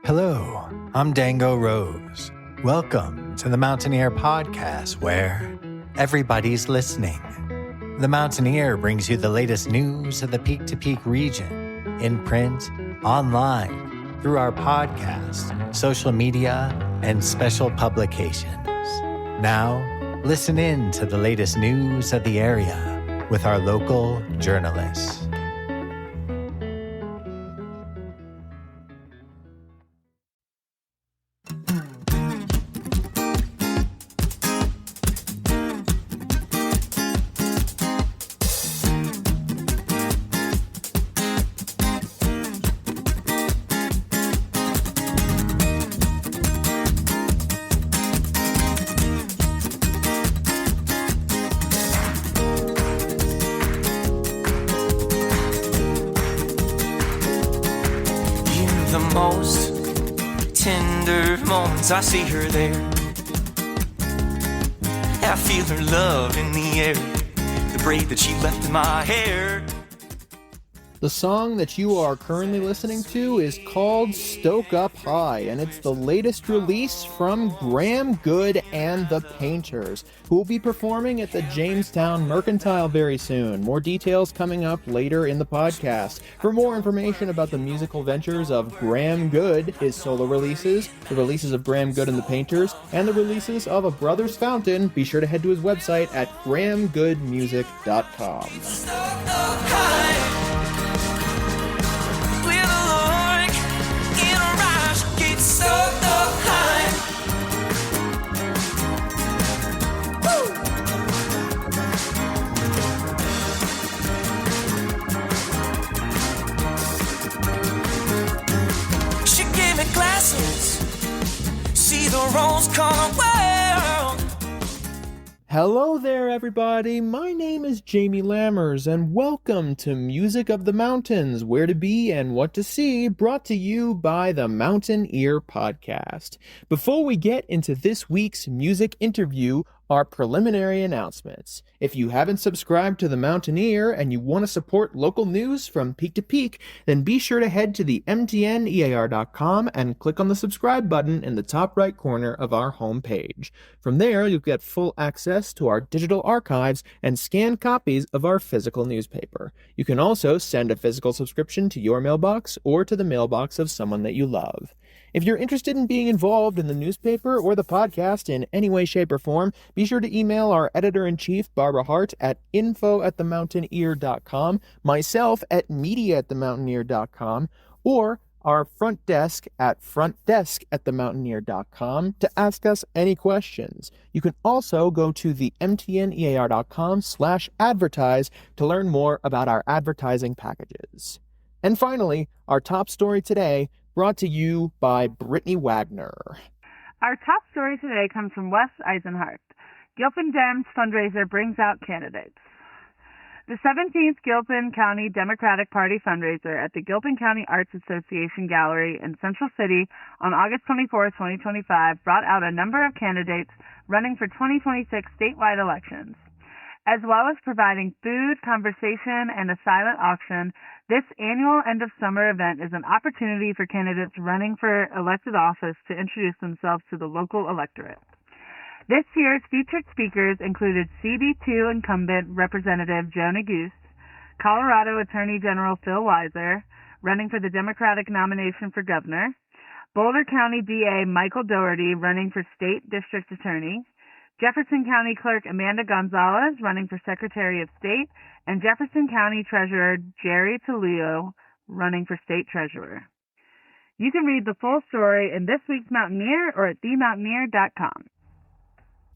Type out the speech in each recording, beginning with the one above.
Hello, I'm Dango Rose. Welcome to the Mountaineer Podcast, where everybody's listening. The Mountaineer brings you the latest news of the Peak to Peak region, in print, online, through our podcast, social media, and special publications. Now, listen in to the latest news of the area with our local journalists. Most tender moments I see her there. I feel her love in the air, the braid that she left in my hair. The song that you are currently listening to is called Stoke Up High, and it's the latest release from Graham Good and the Painters, who will be performing at the Jamestown Mercantile very soon. More details coming up later in the podcast. For more information about the musical ventures of Graham Good, his solo releases, the releases of Graham Good and the Painters, and the releases of A Brother's Fountain, be sure to head to his website at grahamgoodmusic.com. Stoke up high. See the rose-colored world. Hello there, everybody. My name is Jamie Lammers, and welcome to Music of the Mountains, Where to Be and What to See, brought to you by the Mountaineer Podcast. Before we get into this week's music interview, our preliminary announcements. If you haven't subscribed to the Mountaineer and you want to support local news from peak to peak, then be sure to head to the mtnear.com and click on the subscribe button in the top right corner of our homepage. From there, you'll get full access to our digital archives and scanned copies of our physical newspaper. You can also send a physical subscription to your mailbox or to the mailbox of someone that you love. If you're interested in being involved in the newspaper or the podcast in any way, shape, or form, be sure to email our editor-in-chief, Barbara Hart, at info@themountaineer.com, myself at media@themountaineer.com, or our front desk at frontdesk@themountaineer.com to ask us any questions. You can also go to the mtnear.com/advertise to learn more about our advertising packages. And finally, our top story today, brought to you by Brittany Wagner. Our top story today comes from Wes Eisenhart. Gilpin Dems fundraiser brings out candidates. The 17th Gilpin County Democratic Party fundraiser at the Gilpin County Arts Association Gallery in Central City on August 24, 2025 brought out a number of candidates running for 2026 statewide elections. As well as providing food, conversation, and a silent auction, this annual end-of-summer event is an opportunity for candidates running for elected office to introduce themselves to the local electorate. This year's featured speakers included CB2 incumbent Representative Joe Neguse, Colorado Attorney General Phil Weiser, running for the Democratic nomination for governor, Boulder County DA Michael Dougherty, running for state district attorney, Jefferson County Clerk Amanda Gonzalez, running for Secretary of State, and Jefferson County Treasurer Jerry Tulio, running for State Treasurer. You can read the full story in this week's Mountaineer or at themountaineer.com.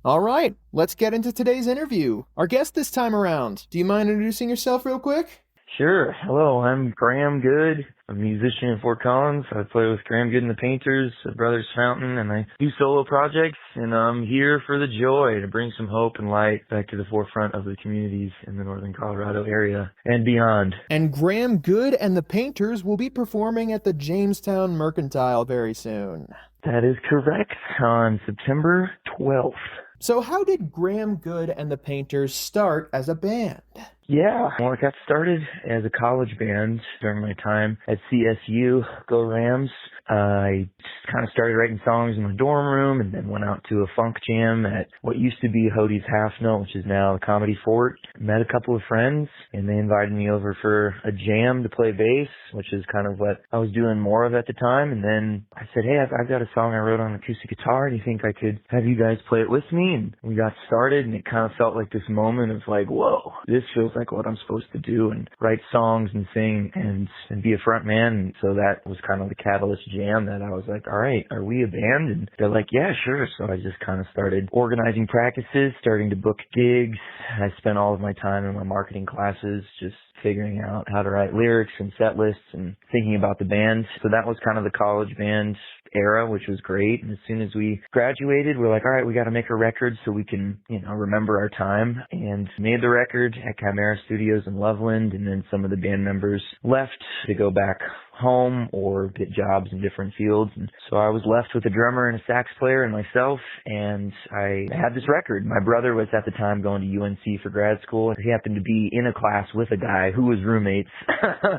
All right, let's get into today's interview. Our guest this time around, do you mind introducing yourself real quick? Sure. Hello, I'm Graham Good. I'm a musician in Fort Collins. I play with Graham Good and the Painters, A Brother's Fountain, and I do solo projects, and I'm here for the joy to bring some hope and light back to the forefront of the communities in the northern Colorado area and beyond. And Graham Good and the Painters will be performing at the Jamestown Mercantile very soon. That is correct, on September 12th. So how did Graham Good and the Painters start as a band? Yeah, well, I got started as a college band during my time at CSU. Go Rams. I just kind of started writing songs in my dorm room and then went out to a funk jam at what used to be Hodie's Half Note, which is now the Comedy Fort. Met a couple of friends and they invited me over for a jam to play bass, which is kind of what I was doing more of at the time. And then I said, hey, I've got a song I wrote on acoustic guitar. Do you think I could have you guys play it with me? And we got started and it kind of felt like this moment of like, whoa, this feels like what I'm supposed to do and write songs and sing and be a front man. And so that was kind of the catalyst jam that I was like, all right, are we a band? And they're like, yeah, sure. So I just kind of started organizing practices, starting to book gigs. I spent all of my time in my marketing classes just figuring out how to write lyrics and set lists and thinking about the band. So that was kind of the college band era, which was great. And as soon as we graduated, we're like, all right, we got to make a record so we can, remember our time, and made the record at Chimera Studios in Loveland. And then some of the band members left to go back home or get jobs in different fields. And so I was left with a drummer and a sax player and myself, and I had this record. My brother was at the time going to UNC for grad school. He happened to be in a class with a guy who was roommates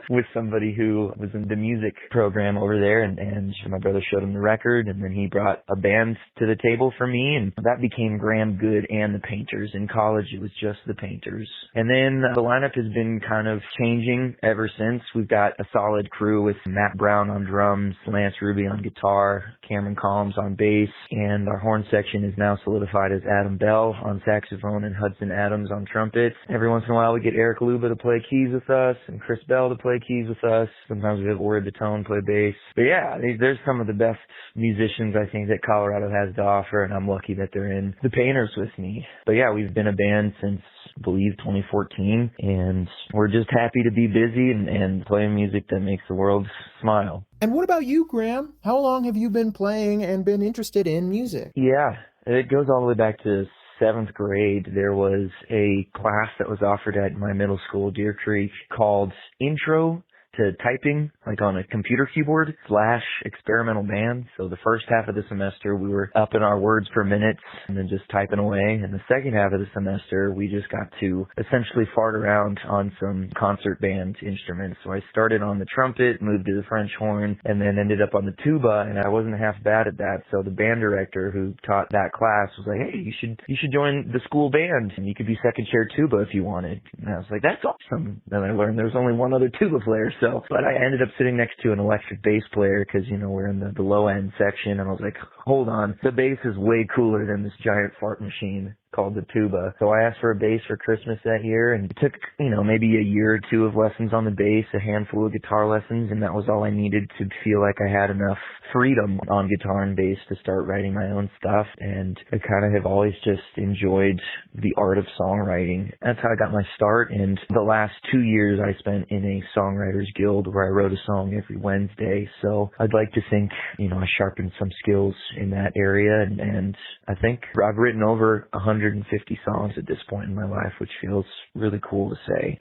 with somebody who was in the music program over there, and my brother showed him the record, and then he brought a band to the table for me, and that became Graham Good and the Painters. In college, it was just the Painters. And then the lineup has been kind of changing ever since. We've got a solid crew with Matt Brown on drums, Lance Ruby on guitar, Cameron Collins on bass, and our horn section is now solidified as Adam Bell on saxophone and Hudson Adams on trumpet. Every once in a while we get Eric Luba to play keys with us and Chris Bell to play keys with us. Sometimes we have Ori Batone play bass. But yeah, there's some of the best musicians I think that Colorado has to offer, and I'm lucky that they're in the Painters with me. But yeah, we've been a band since, I believe, 2014, and we're just happy to be busy and playing music that makes the world smile. And what about you, Graham? How long have you been playing and been interested in music? Yeah, it goes all the way back to 7th grade. There was a class that was offered at my middle school, Deer Creek, called Intro to Typing, like on a computer keyboard / experimental band. So the first half of the semester, we were up in our words per minute and then just typing away. And the second half of the semester, we just got to essentially fart around on some concert band instruments. So I started on the trumpet, moved to the French horn, and then ended up on the tuba, and I wasn't half bad at that. So the band director who taught that class was like, hey, you should join the school band, and you could be second chair tuba if you wanted. And I was like, that's awesome. Then I learned there was only one other tuba player. But I ended up sitting next to an electric bass player because, we're in the low end section, and I was like, hold on, the bass is way cooler than this giant fart machine called the tuba. So I asked for a bass for Christmas that year, and it took, maybe a year or two of lessons on the bass, a handful of guitar lessons, and that was all I needed to feel like I had enough freedom on guitar and bass to start writing my own stuff. And I kind of have always just enjoyed the art of songwriting. That's how I got my start, and the last 2 years I spent in a songwriters guild where I wrote a song every Wednesday. So I'd like to think, I sharpened some skills in that area, and I think I've written over 150 songs at this point in my life, which feels really cool to say.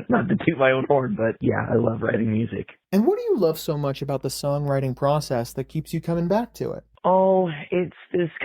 Not to toot my own horn, but yeah, I love writing music. And what do you love so much about the songwriting process that keeps you coming back to it? Oh, it's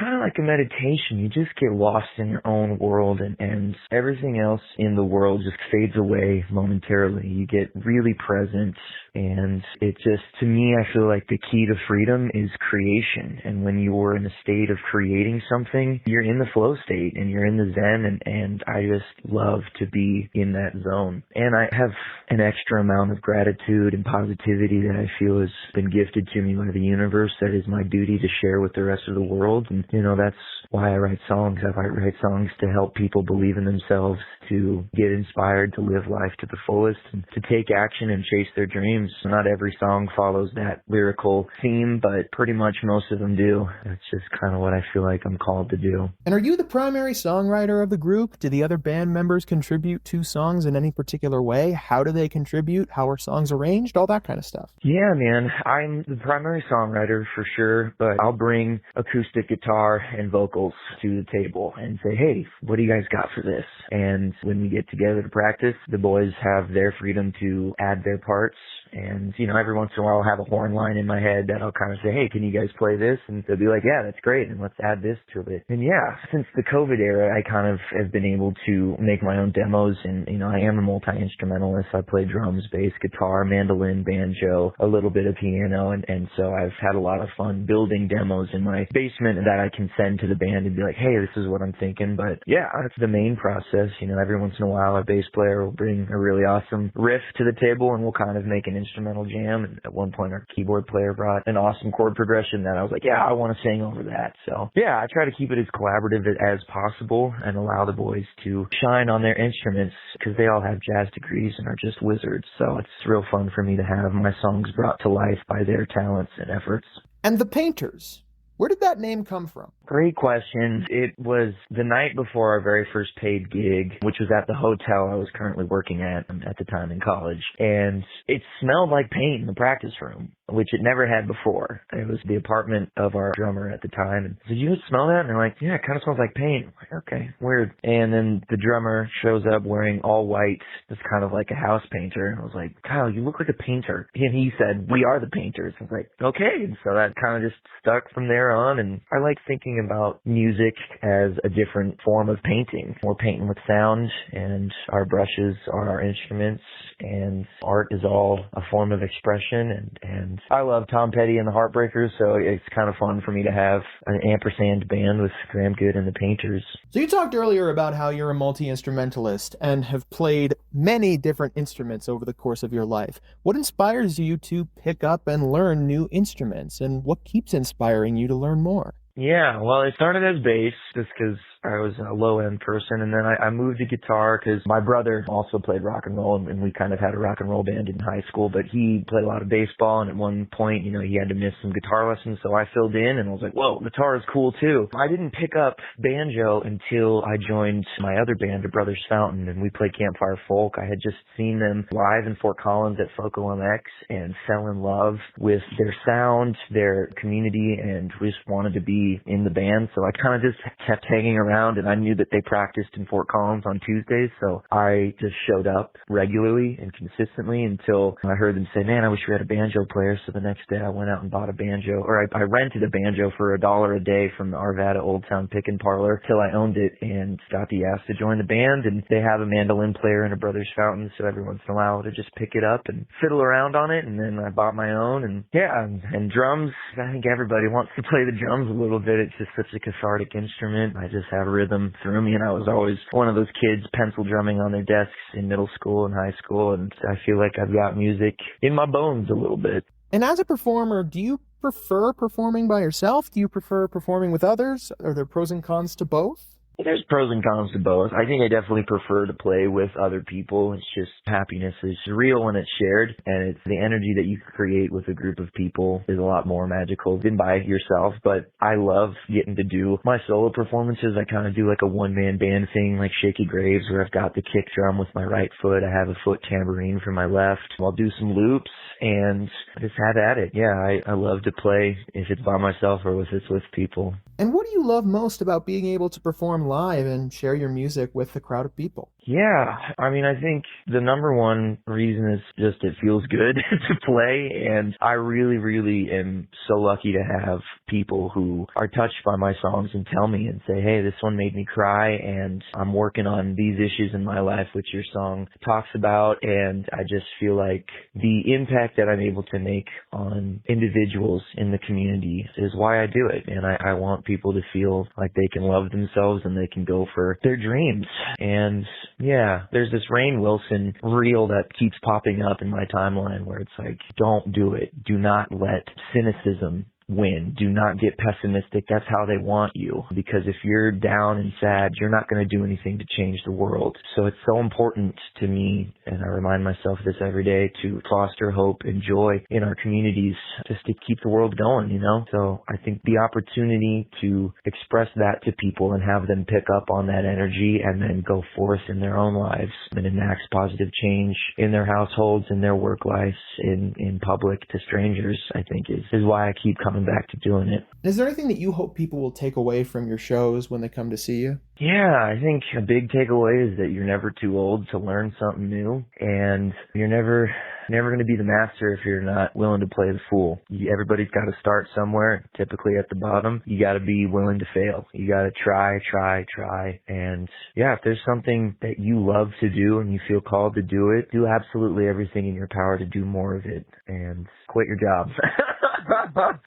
kind of like a meditation. You just get lost in your own world, and everything else in the world just fades away momentarily. You get really present, and it just, to me, I feel like the key to freedom is creation. And when you're in a state of creating something, you're in the flow state and you're in the zen, and I just love to be in that zone. And I have an extra amount of gratitude and positivity that I feel has been gifted to me by the universe that is my duty to share with the rest of the world. And that's why I write songs. I write songs to help people believe in themselves, to get inspired to live life to the fullest, and to take action and chase their dreams. Not every song follows that lyrical theme, but pretty much most of them do. That's just kind of what I feel like I'm called to do. And are you the primary songwriter of the group? Do the other band members contribute to songs in any particular way? How do they contribute? How are songs arranged? All that kind of stuff. Yeah, man. I'm the primary songwriter for sure, but I'll bring acoustic guitar and vocals to the table and say, hey, what do you guys got for this? And when we get together to practice, the boys have their freedom to add their parts And, every once in a while I'll have a horn line in my head that I'll kind of say, hey, can you guys play this? And they'll be like, yeah, that's great. And let's add this to it. And yeah, since the COVID era, I kind of have been able to make my own demos. And, I am a multi-instrumentalist. I play drums, bass, guitar, mandolin, banjo, a little bit of piano. And so I've had a lot of fun building demos in my basement that I can send to the band and be like, hey, this is what I'm thinking. But yeah, that's the main process. Every once in a while a bass player will bring a really awesome riff to the table and we'll kind of make an instrumental jam. And at one point our keyboard player brought an awesome chord progression that I was like, yeah, I want to sing over that. So yeah, I try to keep it as collaborative as possible and allow the boys to shine on their instruments because they all have jazz degrees and are just wizards. So it's real fun for me to have my songs brought to life by their talents and efforts. And the Painters, where did that name come from? Great question. It was the night before our very first paid gig, which was at the hotel I was currently working at the time in college. And it smelled like paint in the practice room, which it never had before. It was the apartment of our drummer at the time. And did you smell that? And they're like, yeah, it kind of smells like paint. I'm like, okay, weird. And then the drummer shows up wearing all white. It's kind of like a house painter. And I was like, Kyle, you look like a painter. And he said, we are the painters. I was like, okay. And so that kind of just stuck from there on. And I like thinking about music as a different form of painting. We're painting with sound, and our brushes are our instruments, and art is all a form of expression. And I love Tom Petty and the Heartbreakers, so it's kind of fun for me to have an ampersand band with Graham Good and the Painters. So you talked earlier about how you're a multi-instrumentalist and have played many different instruments over the course of your life. What inspires you to pick up and learn new instruments, and what keeps inspiring you to learn more? Yeah, well, it started as bass just because I was a low-end person, and then I moved to guitar because my brother also played rock and roll, and we kind of had a rock and roll band in high school, but he played a lot of baseball, and at one point, he had to miss some guitar lessons, so I filled in, and I was like, whoa, guitar is cool too. I didn't pick up banjo until I joined my other band, the Brothers Fountain, and we played Campfire Folk. I had just seen them live in Fort Collins at Foco MX and fell in love with their sound, their community, and we just wanted to be in the band, so I kind of just kept hanging around, and I knew that they practiced in Fort Collins on Tuesdays, so I just showed up regularly and consistently until I heard them say, man, I wish we had a banjo player. So the next day I went out and bought a banjo, or I rented a banjo for $1 a day from the Arvada Old Town Pickin' Parlor till I owned it and got the ask to join the band. And they have a mandolin player and a Brothers Fountain, so every once in a while to just pick it up and fiddle around on it. And then I bought my own, and yeah, and drums. I think everybody wants to play the drums a little bit. It's just such a cathartic instrument. I just have rhythm through me, and I was always one of those kids pencil drumming on their desks in middle school and high school, and I feel like I've got music in my bones a little bit. And as a performer, do you prefer performing by yourself? Do you prefer performing with others? Are there pros and cons to both? There's pros and cons to both. I think I definitely prefer to play with other people. It's just happiness is real when it's shared, and it's the energy that you create with a group of people is a lot more magical than by yourself. But I love getting to do my solo performances. I kind of do like a one-man band thing, like Shaky Graves, where I've got the kick drum with my right foot. I have a foot tambourine for my left. I'll do some loops and just have at it. Yeah, I love to play if it's by myself or if it's with people. And what do you love most about being able to perform live and share your music with a crowd of people? Yeah, I mean, I think the number one reason is just it feels good to play, and I really, really am so lucky to have people who are touched by my songs and tell me and say, hey, this one made me cry, and I'm working on these issues in my life which your song talks about, and I just feel like the impact that I'm able to make on individuals in the community is why I do it, and I want people to feel like they can love themselves and they can go for their dreams. And yeah, there's this Rainn Wilson reel that keeps popping up in my timeline where it's like, don't do it. Do not let cynicism win. Do not get pessimistic. That's how they want you. Because if you're down and sad, you're not going to do anything to change the world. So it's so important to me, and I remind myself this every day, to foster hope and joy in our communities just to keep the world going, you know? So I think the opportunity to express that to people and have them pick up on that energy and then go forth in their own lives and enact positive change in their households, in their work lives, in public to strangers, I think is why I keep coming coming back to doing it. Is there anything that you hope people will take away from your shows when they come to see you? Yeah, I think a big takeaway is that you're never too old to learn something new, and you're never going to be the master if you're not willing to play the fool. Everybody's got to start somewhere, typically at the bottom. You got to be willing to fail. You got to try. And yeah, if there's something that you love to do and you feel called to do it, do absolutely everything in your power to do more of it, and quit your job.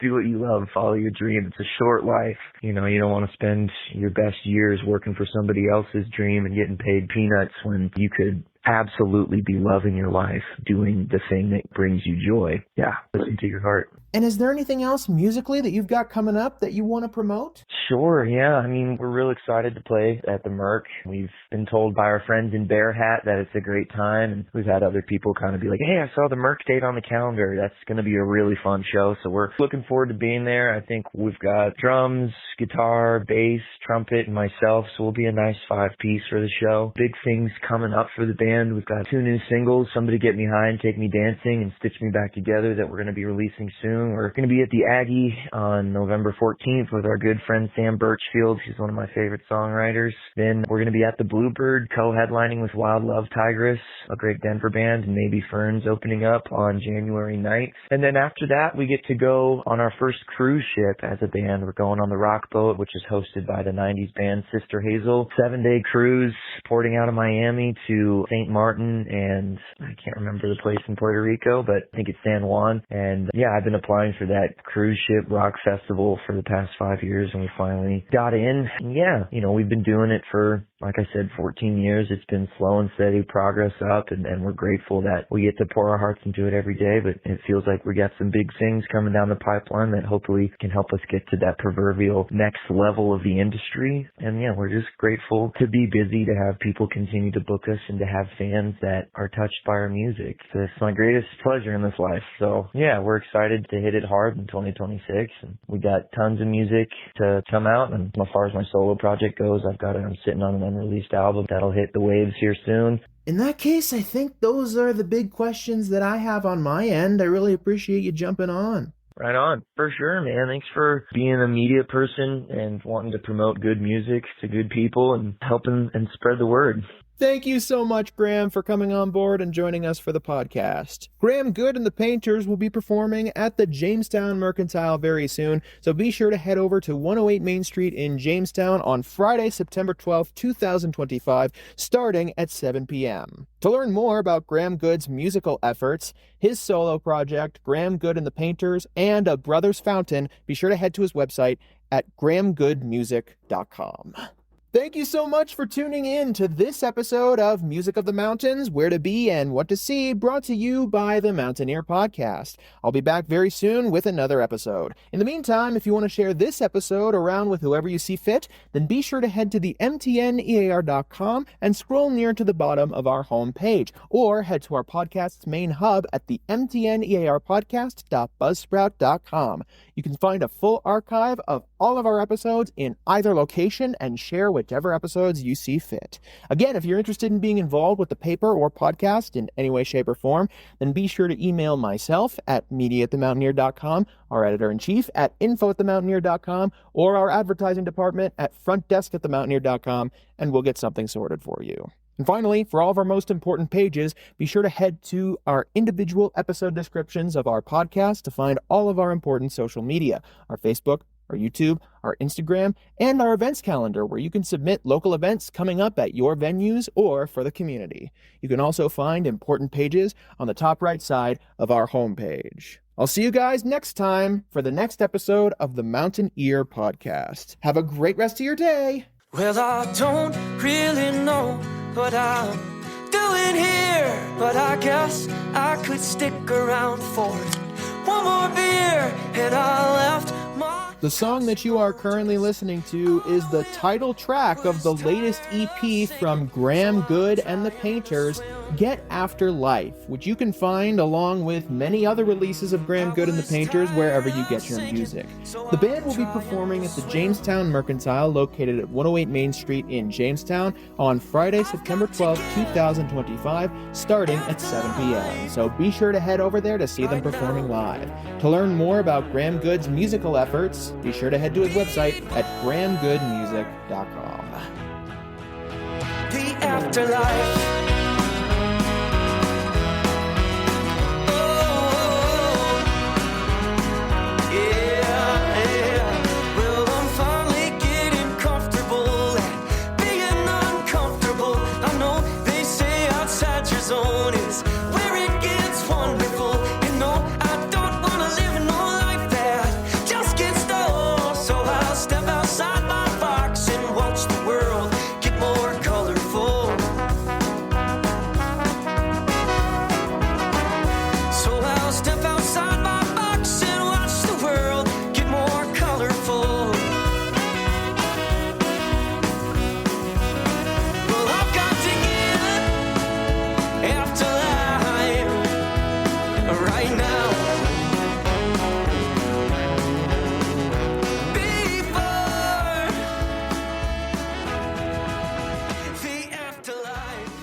Do what you love. Follow your dream. It's a short life. You don't want to spend your best years working for somebody else's dream and getting paid peanuts when you could absolutely be loving your life, doing the thing that brings you joy. Yeah, listen to your heart. And is there anything else musically that you've got coming up that you want to promote? Sure, yeah. I mean, we're real excited to play at the Merc. We've been told by our friends in Bear Hat that it's a great time, and we've had other people kind of be like, hey, I saw the Merc date on the calendar. That's going to be a really fun show, so we're looking forward to being there. I think we've got drums, guitar, bass, trumpet, and myself, so we'll be a nice 5-piece for the show. Big things coming up for the band. We've got 2 new singles, Somebody Get Me High and Take Me Dancing, and Stitch Me Back Together, that we're going to be releasing soon. We're going to be at the Aggie on November 14th with our good friend Sam Birchfield. He's one of my favorite songwriters. Then we're going to be at the Bluebird co-headlining with Wild Love Tigress, a great Denver band, and maybe Ferns opening up on January 9th. And then after that, we get to go on our first cruise ship as a band. We're going on the Rock Boat, which is hosted by the 90s band Sister Hazel. 7-day cruise porting out of Miami to St. Martin, and I can't remember the place in Puerto Rico, but I think it's San Juan. And yeah, I've been applying for that cruise ship rock festival for the past 5 years, and we finally got in. And yeah, we've been doing it for, like I said, 14 years. It's been slow and steady progress up, and we're grateful that we get to pour our hearts into it every day, but it feels like we got some big things coming down the pipeline that hopefully can help us get to that proverbial next level of the industry. And yeah, we're just grateful to be busy, to have people continue to book us, and to have fans that are touched by our music. So it's my greatest pleasure in this life. So yeah, we're excited to hit it hard in 2026, and we got tons of music to come out. And as far as my solo project goes, I'm sitting on an unreleased album that'll hit the waves here soon. In that case, I think those are the big questions that I have on my end. I really appreciate you jumping on. Right on. For sure, man. Thanks for being a media person and wanting to promote good music to good people and helping and spread the word. Thank you so much, Graham, for coming on board and joining us for the podcast. Graham Good and the Painters will be performing at the Jamestown Mercantile very soon, so be sure to head over to 108 Main Street in Jamestown on Friday, September 12th, 2025, starting at 7 p.m. To learn more about Graham Good's musical efforts, his solo project, Graham Good and the Painters, and A Brother's Fountain, be sure to head to his website at grahamgoodmusic.com. Thank you so much for tuning in to this episode of Music of the Mountains, Where to Be and What to See, brought to you by the Mountaineer Podcast. I'll be back very soon with another episode. In the meantime, if you want to share this episode around with whoever you see fit, then be sure to head to the mtnear.com and scroll near to the bottom of our homepage, or head to our podcast's main hub at the mtnearpodcast.buzzsprout.com. You can find a full archive of all of our episodes in either location and share whichever episodes you see fit. Again, if you're interested in being involved with the paper or podcast in any way, shape, or form, then be sure to email myself at media@themountaineer.com, our editor-in-chief at info@themountaineer.com, or our advertising department at frontdesk@themountaineer.com, and we'll get something sorted for you. And finally, for all of our most important pages, be sure to head to our individual episode descriptions of our podcast to find all of our important social media, our Facebook, our YouTube, our Instagram, and our events calendar, where you can submit local events coming up at your venues or for the community. You can also find important pages on the top right side of our homepage. I'll see you guys next time for the next episode of the Mountain Ear Podcast. Have a great rest of your day. Well, I don't really know what I'm doing here, but I guess I could stick around for one more beer, and I left my... The song that you are currently listening to is the title track of the latest EP from Graham Good and the Painters, Get After Life, which you can find along with many other releases of Graham Good and the Painters wherever you get your music. The band will be performing at the Jamestown Mercantile, located at 108 Main Street in Jamestown, on Friday, September 12, 2025, starting at 7 p.m. So be sure to head over there to see them performing live. To learn more about Graham Good's musical efforts, be sure to head to his website at grahamgoodmusic.com. The afterlife. Zone is where it gets wonderful. You know, I don't wanna live no life that just gets dull. So I'll step outside my box and watch the world get more colorful. So I'll step outside my box and watch the world get more colorful. Well, I've got to get afterlife right now. Before the afterlife.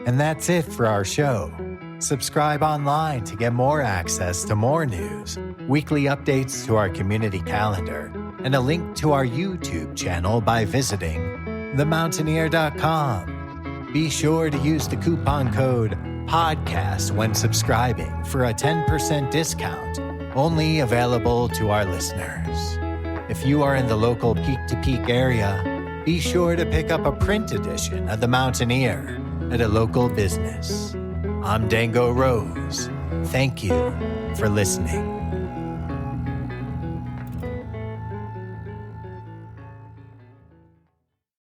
And that's it for our show. Subscribe online to get more access to more news, weekly updates to our community calendar, and a link to our YouTube channel by visiting themountaineer.com. Be sure to use the coupon code PODCAST when subscribing for a 10% discount, only available to our listeners. If you are in the local Peak to Peak area, be sure to pick up a print edition of The Mountaineer at a local business. I'm Dango Rose. Thank you for listening.